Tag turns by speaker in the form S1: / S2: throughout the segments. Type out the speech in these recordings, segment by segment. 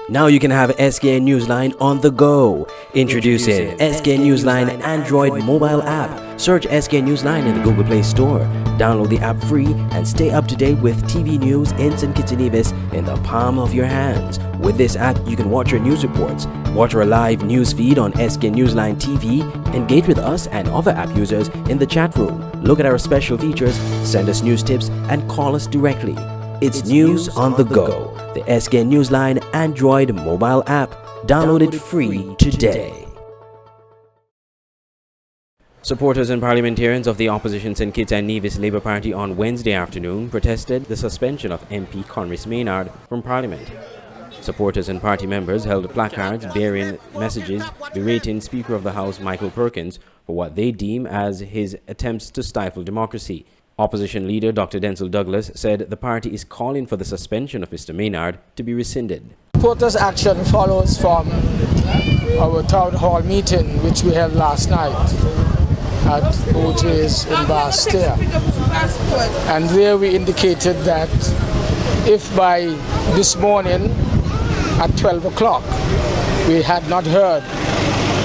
S1: Now you can have SKN Newsline on the go. Introducing SKN Newsline Android mobile app. Search SKN Newsline in the Google Play Store. Download the app free and stay up to date with TV news in St. Kitts and Nevis in the palm of your hands. With this app, you can watch your news reports, watch our live news feed on SKN Newsline TV, engage with us and other app users in the chat room, look at our special features, send us news tips, and call us directly. It's news on the go. The SKN Newsline Android mobile app. Download it free today. Supporters and parliamentarians of the opposition St. Kitts and Nevis Labour Party on Wednesday afternoon protested the suspension of MP Conris Maynard from Parliament. Supporters and party members held placards bearing messages berating Speaker of the House Michael Perkins for what they deem as his attempts to stifle democracy. Opposition leader Dr. Denzil Douglas said the party is calling for the suspension of Mr. Maynard to be rescinded.
S2: Supporters' action follows from our town hall meeting which we held last night at OJ's in Bastille. And there we indicated that if by this morning at 12 o'clock we had not heard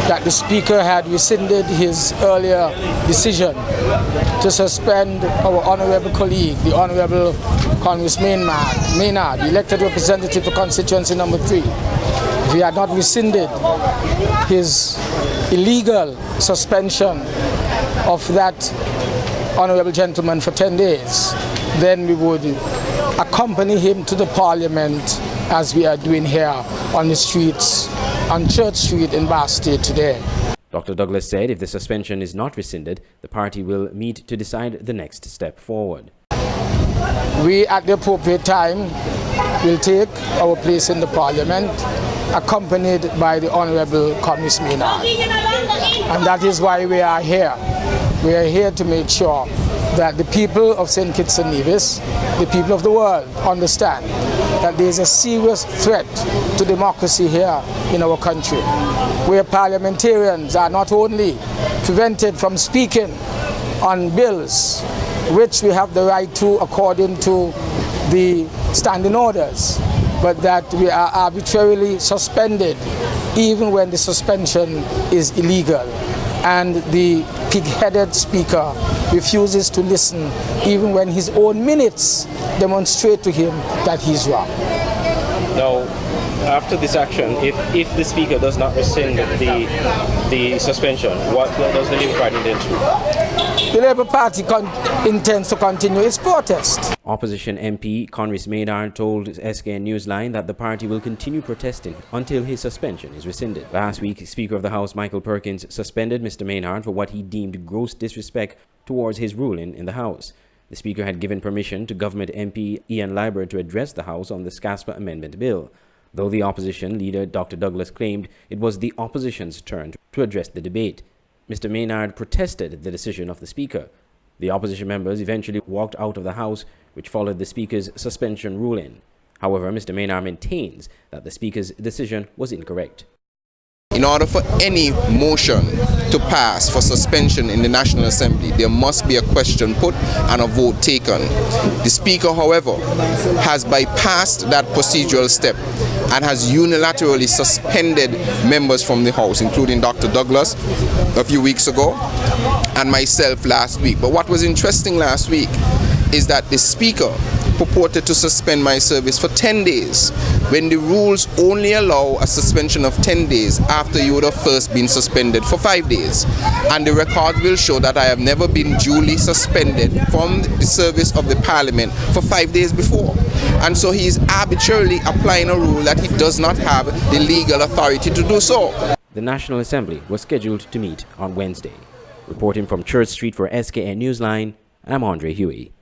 S2: that the Speaker had rescinded his earlier decision to suspend our honourable colleague, the Honourable Conris Maynard, the elected representative for constituency number 3. If he had not rescinded his illegal suspension of that honourable gentleman for 10 days, then we would accompany him to the Parliament as we are doing here on the streets, on Church Street in Bastille today.
S1: Dr. Douglas said if the suspension is not rescinded, the party will meet to decide the next step forward.
S2: We, at the appropriate time, will take our place in the Parliament, accompanied by the Honourable Conris Maynard. And that is why we are here. We are here to make sure that the people of St. Kitts and Nevis, the people of the world, understand that there is a serious threat to democracy here in our country, where parliamentarians are not only prevented from speaking on bills, which we have the right to according to the standing orders, but that we are arbitrarily suspended even when the suspension is illegal. And the pig-headed Speaker refuses to listen even when his own minutes demonstrate to him that he's wrong.
S3: Now, after this action, if the Speaker does not rescind the suspension, what does the Labour Party intend to do?
S2: The Labour Party intends to continue its protest.
S1: Opposition MP Conris Maynard told SKN Newsline that the party will continue protesting until his suspension is rescinded. Last week, Speaker of the House Michael Perkins suspended Mr. Maynard for what he deemed gross disrespect towards his ruling in the House. The Speaker had given permission to Government MP Ian Liber to address the House on the SCASPA Amendment Bill, though the opposition leader Dr. Douglas claimed it was the opposition's turn to address the debate. Mr. Maynard protested the decision of the Speaker. The opposition members eventually walked out of the House, which followed the Speaker's suspension ruling. However, Mr. Maynard maintains that the Speaker's decision was incorrect.
S4: In order for any motion to pass for suspension in the National Assembly, there must be a question put and a vote taken. The Speaker, however, has bypassed that procedural step and has unilaterally suspended members from the House, including Dr. Douglas a few weeks ago and myself last week. But what was interesting last week is that the Speaker purported to suspend my service for 10 days when the rules only allow a suspension of 10 days after you would have first been suspended for 5 days. And the record will show that I have never been duly suspended from the service of the Parliament for 5 days before. And so he is arbitrarily applying a rule that he does not have the legal authority to do so.
S1: The National Assembly was scheduled to meet on Wednesday. Reporting from Church Street for SKN Newsline, I'm Andre Huey.